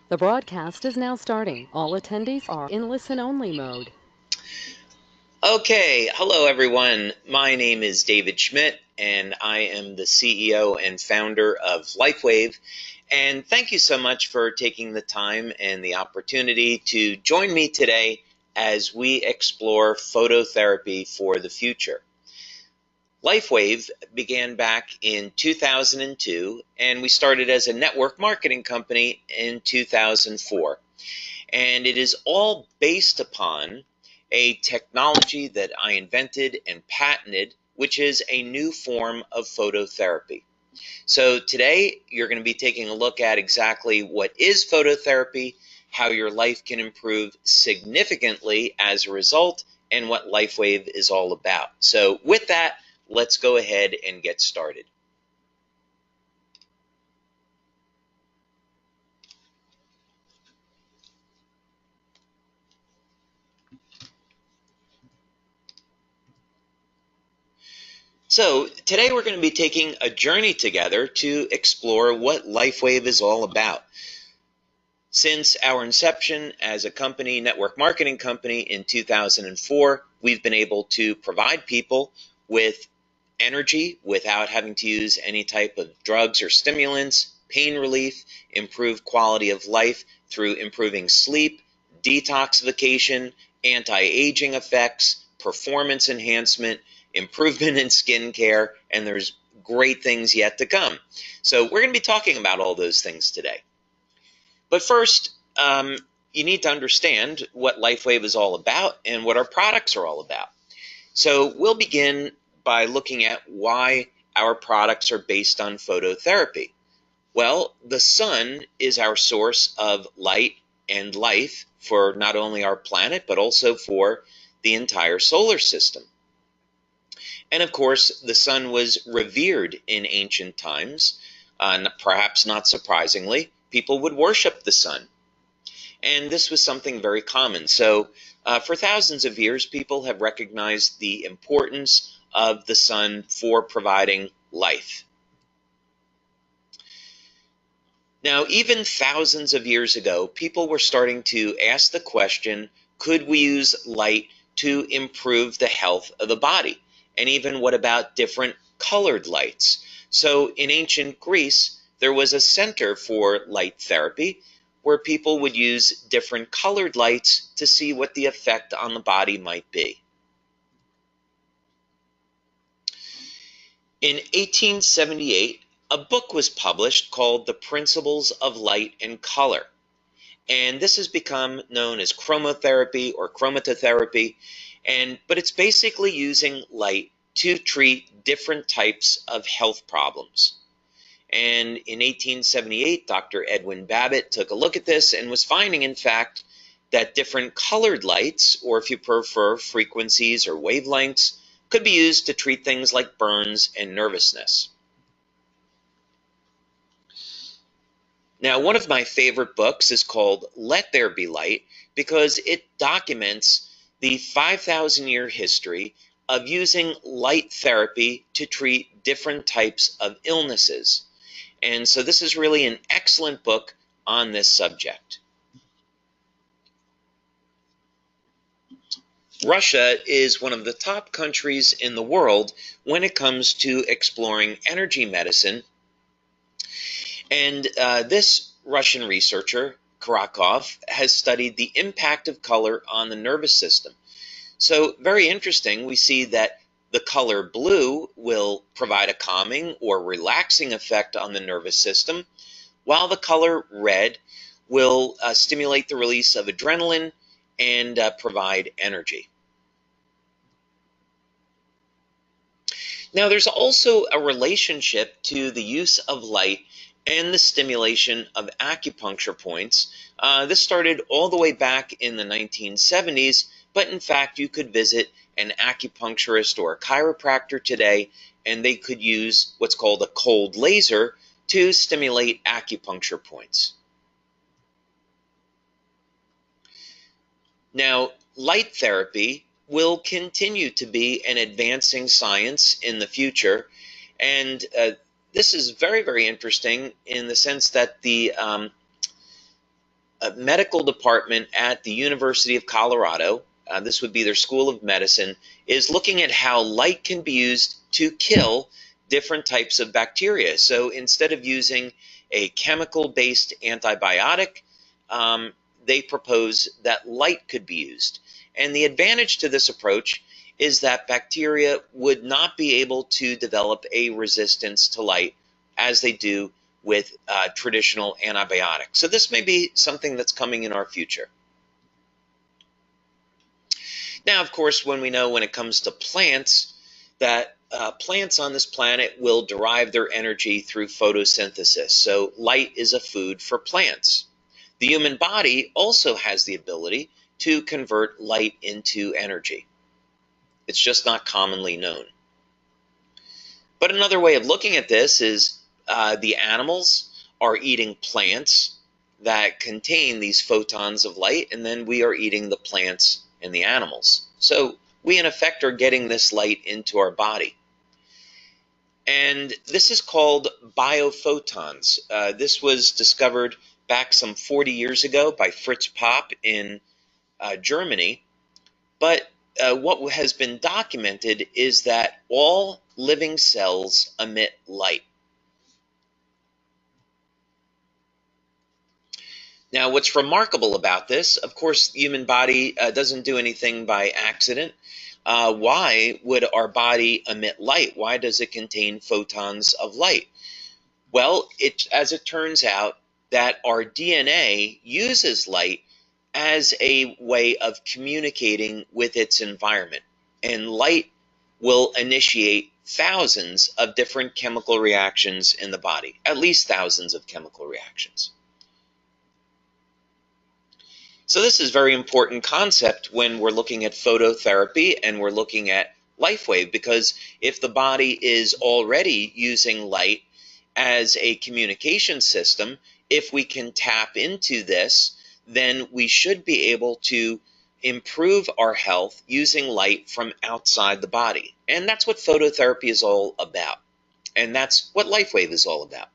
The broadcast is now starting. All attendees are in listen-only mode. Okay, hello everyone. My name is David Schmidt, and I am the CEO and founder of LifeWave. And thank you so much for taking the time and the opportunity to join me today as we explore phototherapy for the future. LifeWave began back in 2002, and we started as a network marketing company in 2004. And it is all based upon a technology that I invented and patented, which is a new form of phototherapy. So today you're going to be taking a look at exactly what is phototherapy, how your life can improve significantly as a result, and what LifeWave is all about. So with that, let's go ahead and get started. So today we're going to be taking a journey together to explore what LifeWave is all about. Since our inception as a company, network marketing company in 2004, we've been able to provide people with energy without having to use any type of drugs or stimulants, pain relief, improved quality of life through improving sleep, detoxification, anti-aging effects, performance enhancement, improvement in skin care, and there's great things yet to come. So we're going to be talking about all those things today. But first, you need to understand what LifeWave is all about and what our products are all about. So we'll begin by looking at why our products are based on phototherapy. Well, the sun is our source of light and life for not only our planet, but also for the entire solar system. And of course, the sun was revered in ancient times. Perhaps not surprisingly, people would worship the sun. And this was something very common. So for thousands of years, people have recognized the importance of the sun for providing life. Now, even thousands of years ago, people were starting to ask the question, could we use light to improve the health of the body? And even what about different colored lights? So in ancient Greece, there was a center for light therapy where people would use different colored lights to see what the effect on the body might be. In 1878, a book was published called The Principles of Light and Color. And this has become known as chromotherapy or chromatotherapy, but it's basically using light to treat different types of health problems. And in 1878, Dr. Edwin Babbitt took a look at this and was finding, in fact, that different colored lights, or if you prefer frequencies or wavelengths, could be used to treat things like burns and nervousness. Now, one of my favorite books is called Let There Be Light because it documents the 5,000-year history of using light therapy to treat different types of illnesses. And so this is really an excellent book on this subject. Russia is one of the top countries in the world when it comes to exploring energy medicine. And this Russian researcher, Karakov, has studied the impact of color on the nervous system. So very interesting, we see that the color blue will provide a calming or relaxing effect on the nervous system, while the color red will stimulate the release of adrenaline and provide energy. Now, there's also a relationship to the use of light and the stimulation of acupuncture points. This started all the way back in the 1970s, but in fact, you could visit an acupuncturist or a chiropractor today, and they could use what's called a cold laser to stimulate acupuncture points. Now, light therapy will continue to be an advancing science in the future, and this is very, very interesting in the sense that the a medical department at the University of Colorado, this would be their School of Medicine, is looking at how light can be used to kill different types of bacteria. So instead of using a chemical-based antibiotic, they propose that light could be used. And the advantage to this approach is that bacteria would not be able to develop a resistance to light as they do with traditional antibiotics. So this may be something that's coming in our future. Now, of course, when it comes to plants, that plants on this planet will derive their energy through photosynthesis. So light is a food for plants. The human body also has the ability to convert light into energy. It's just not commonly known. But another way of looking at this is the animals are eating plants that contain these photons of light, and then we are eating the plants and the animals. So we, in effect, are getting this light into our body. And this is called biophotons. This was discovered back some 40 years ago by Fritz Popp in Germany. But what has been documented is that all living cells emit light. Now, what's remarkable about this, of course, the human body doesn't do anything by accident. Why would our body emit light? Why does it contain photons of light? Well, as it turns out, that our DNA uses light as a way of communicating with its environment. And light will initiate thousands of different chemical reactions in the body, at least thousands of chemical reactions. So this is a very important concept when we're looking at phototherapy and we're looking at LifeWave, because if the body is already using light as a communication system, if we can tap into this, then we should be able to improve our health using light from outside the body. And that's what phototherapy is all about. And that's what LifeWave is all about.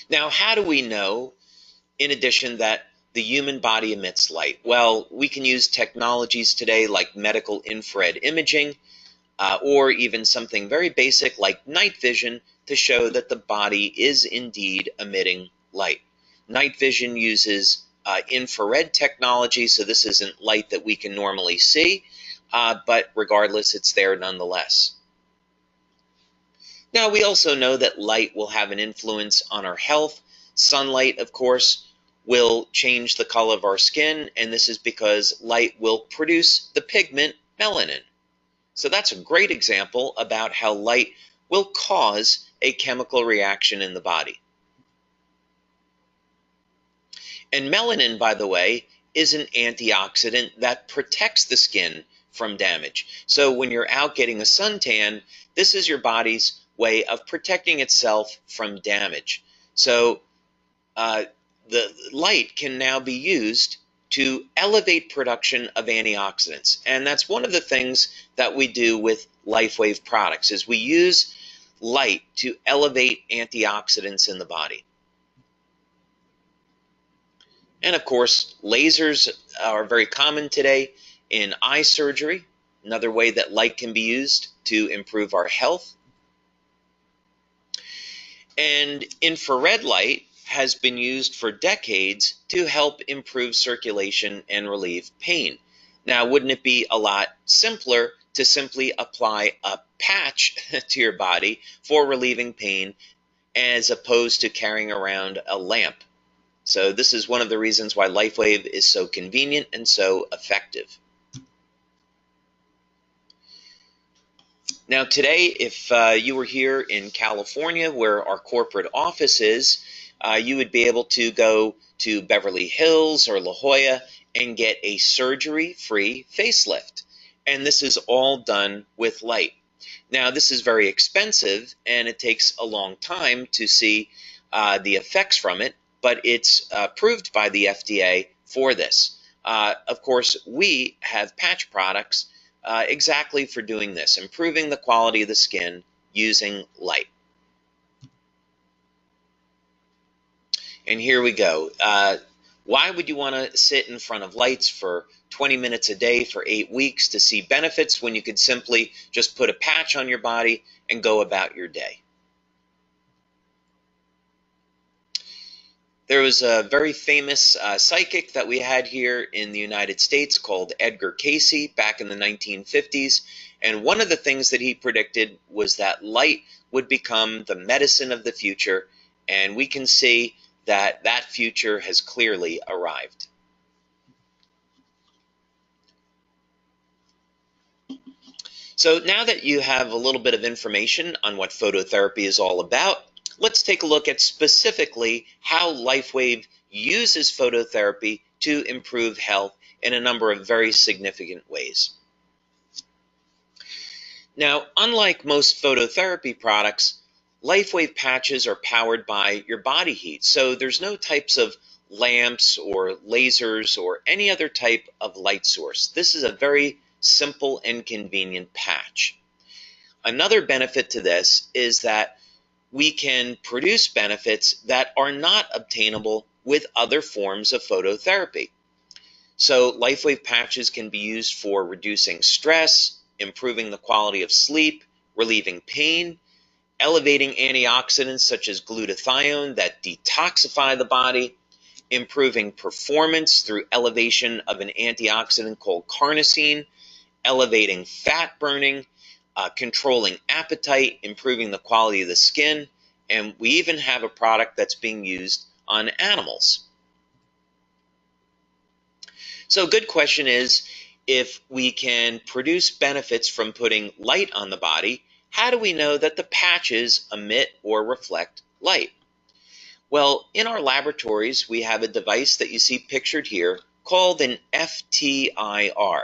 Now, how do we know, in addition, that the human body emits light? Well, we can use technologies today like medical infrared imaging, or even something very basic like night vision to show that the body is indeed emitting light. Night vision uses infrared technology, so this isn't light that we can normally see, but regardless, it's there nonetheless. Now, we also know that light will have an influence on our health. Sunlight, of course, will change the color of our skin, and this is because light will produce the pigment melanin. So that's a great example about how light will cause a chemical reaction in the body. And melanin, by the way, is an antioxidant that protects the skin from damage. So when you're out getting a suntan, this is your body's way of protecting itself from damage. So the light can now be used to elevate production of antioxidants. And that's one of the things that we do with LifeWave products, is we use light to elevate antioxidants in the body. And of course, lasers are very common today in eye surgery, another way that light can be used to improve our health. And infrared light has been used for decades to help improve circulation and relieve pain. Now, wouldn't it be a lot simpler to simply apply a patch to your body for relieving pain as opposed to carrying around a lamp? So this is one of the reasons why LifeWave is so convenient and so effective. Now today, if you were here in California where our corporate office is, you would be able to go to Beverly Hills or La Jolla and get a surgery-free facelift. And this is all done with light. Now this is very expensive and it takes a long time to see the effects from it, but it's approved by the FDA for this. Of course, we have patch products exactly for doing this, improving the quality of the skin using light. And here we go. Why would you want to sit in front of lights for 20 minutes a day for 8 weeks to see benefits when you could simply just put a patch on your body and go about your day? There was a very famous psychic that we had here in the United States called Edgar Cayce back in the 1950s. And one of the things that he predicted was that light would become the medicine of the future. And we can see that that future has clearly arrived. So now that you have a little bit of information on what phototherapy is all about, let's take a look at specifically how LifeWave uses phototherapy to improve health in a number of very significant ways. Now, unlike most phototherapy products, LifeWave patches are powered by your body heat, so there's no types of lamps or lasers or any other type of light source. This is a very simple and convenient patch. Another benefit to this is that we can produce benefits that are not obtainable with other forms of phototherapy. So LifeWave patches can be used for reducing stress, improving the quality of sleep, relieving pain, elevating antioxidants such as glutathione that detoxify the body, improving performance through elevation of an antioxidant called carnosine, elevating fat burning, controlling appetite, improving the quality of the skin, and we even have a product that's being used on animals. So a good question is, if we can produce benefits from putting light on the body, how do we know that the patches emit or reflect light? Well, in our laboratories, we have a device that you see pictured here called an FTIR.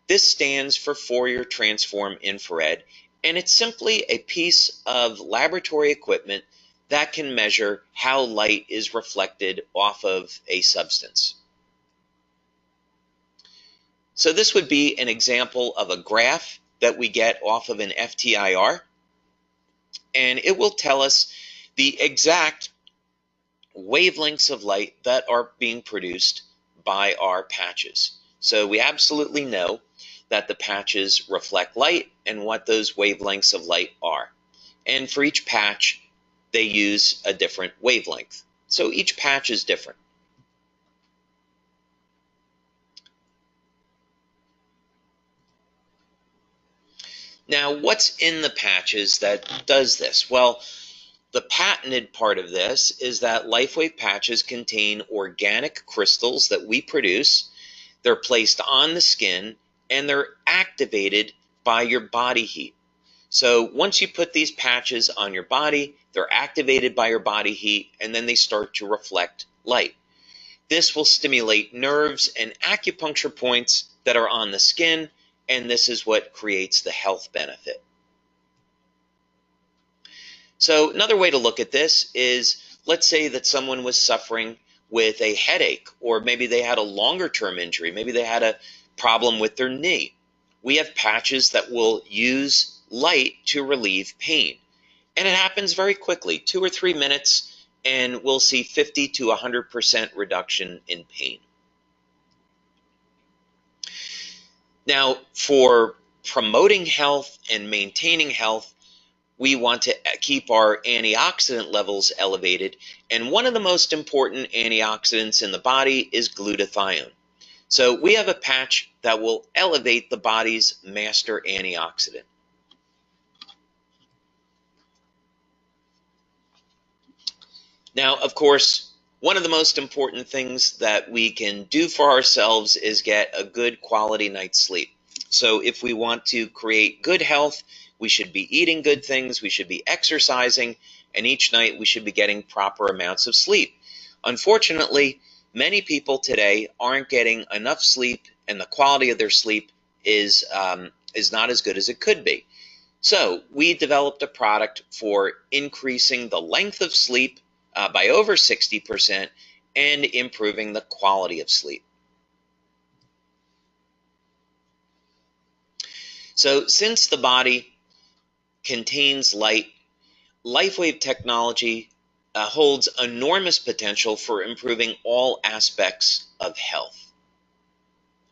This stands for Fourier Transform Infrared, and it's simply a piece of laboratory equipment that can measure how light is reflected off of a substance. So this would be an example of a graph that we get off of an FTIR, and it will tell us the exact wavelengths of light that are being produced by our patches. So we absolutely know that the patches reflect light and what those wavelengths of light are. And for each patch, they use a different wavelength. So each patch is different. Now, what's in the patches that does this? Well, the patented part of this is that LifeWave patches contain organic crystals that we produce. They're placed on the skin and they're activated by your body heat. So once you put these patches on your body, they're activated by your body heat and then they start to reflect light. This will stimulate nerves and acupuncture points that are on the skin, and this is what creates the health benefit. So another way to look at this is, let's say that someone was suffering with a headache, or maybe they had a longer term injury, maybe they had a problem with their knee. We have patches that will use light to relieve pain. And it happens very quickly, 2 or 3 minutes, and we'll see 50 to 100% reduction in pain. Now, for promoting health and maintaining health, we want to keep our antioxidant levels elevated, and one of the most important antioxidants in the body is glutathione. So we have a patch that will elevate the body's master antioxidant. Now, of course, one of the most important things that we can do for ourselves is get a good quality night's sleep. So if we want to create good health, we should be eating good things, we should be exercising, and each night we should be getting proper amounts of sleep. Unfortunately, many people today aren't getting enough sleep, and the quality of their sleep is not as good as it could be. So we developed a product for increasing the length of sleep by over 60% and improving the quality of sleep. So since the body contains light, LifeWave technology holds enormous potential for improving all aspects of health.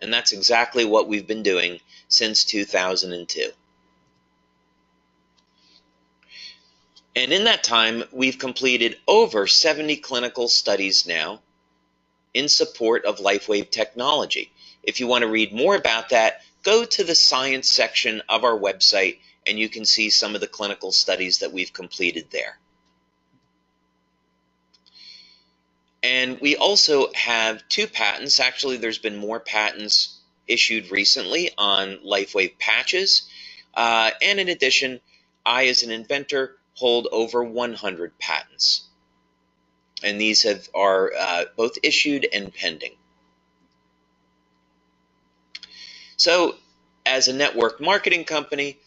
And that's exactly what we've been doing since 2002. And in that time, we've completed over 70 clinical studies now in support of LifeWave technology. If you want to read more about that, go to the science section of our website and you can see some of the clinical studies that we've completed there. And we also have 2 patents. Actually, there's been more patents issued recently on LifeWave patches. And in addition, I, as an inventor, hold over 100 patents. And these are both issued and pending. So, as a network marketing company,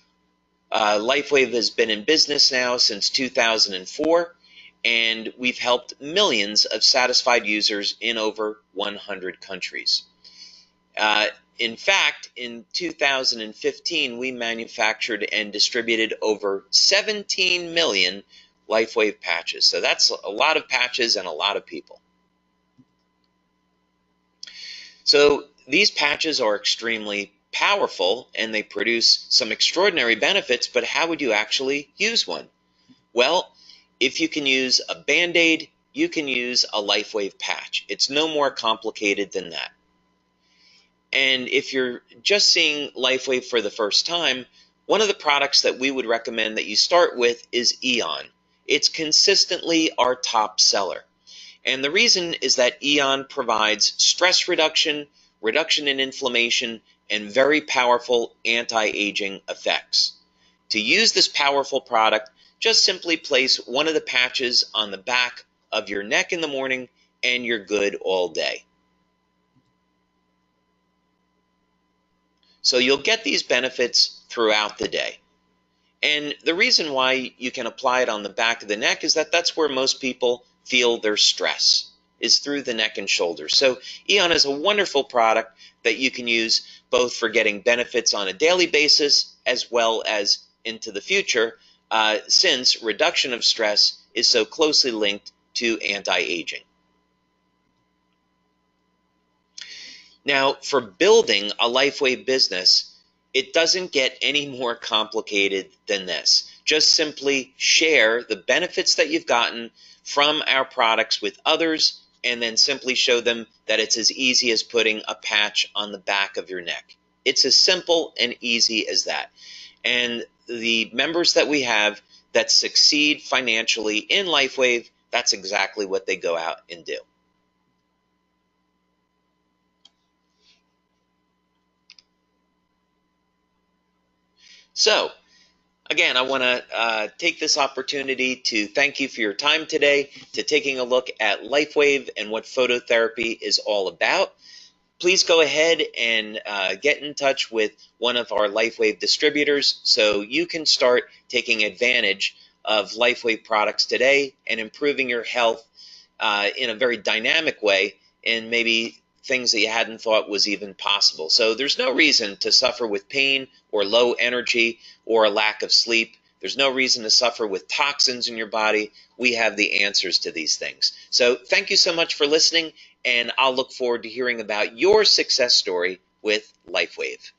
LifeWave has been in business now since 2004, and we've helped millions of satisfied users in over 100 countries. In fact, in 2015, we manufactured and distributed over 17 million LifeWave patches. So that's a lot of patches and a lot of people. So these patches are extremely powerful and they produce some extraordinary benefits, but how would you actually use one? Well, if you can use a Band-Aid, you can use a LifeWave patch. It's no more complicated than that. And if you're just seeing LifeWave for the first time, one of the products that we would recommend that you start with is Eon. It's consistently our top seller. And the reason is that Eon provides stress reduction, reduction in inflammation, and very powerful anti-aging effects. To use this powerful product, just simply place one of the patches on the back of your neck in the morning and you're good all day. So you'll get these benefits throughout the day. And the reason why you can apply it on the back of the neck is that that's where most people feel their stress, is through the neck and shoulders. So Eon is a wonderful product that you can use both for getting benefits on a daily basis as well as into the future, since reduction of stress is so closely linked to anti-aging. Now, for building a LifeWave business, it doesn't get any more complicated than this. Just simply share the benefits that you've gotten from our products with others, and then simply show them that it's as easy as putting a patch on the back of your neck. It's as simple and easy as that. And the members that we have that succeed financially in LifeWave, that's exactly what they go out and do. So, again, I want to take this opportunity to thank you for your time today, to taking a look at LifeWave and what phototherapy is all about. Please go ahead and get in touch with one of our LifeWave distributors so you can start taking advantage of LifeWave products today and improving your health in a very dynamic way, and maybe things that you hadn't thought was even possible. So there's no reason to suffer with pain or low energy or a lack of sleep. There's no reason to suffer with toxins in your body. We have the answers to these things. So thank you so much for listening, and I'll look forward to hearing about your success story with LifeWave.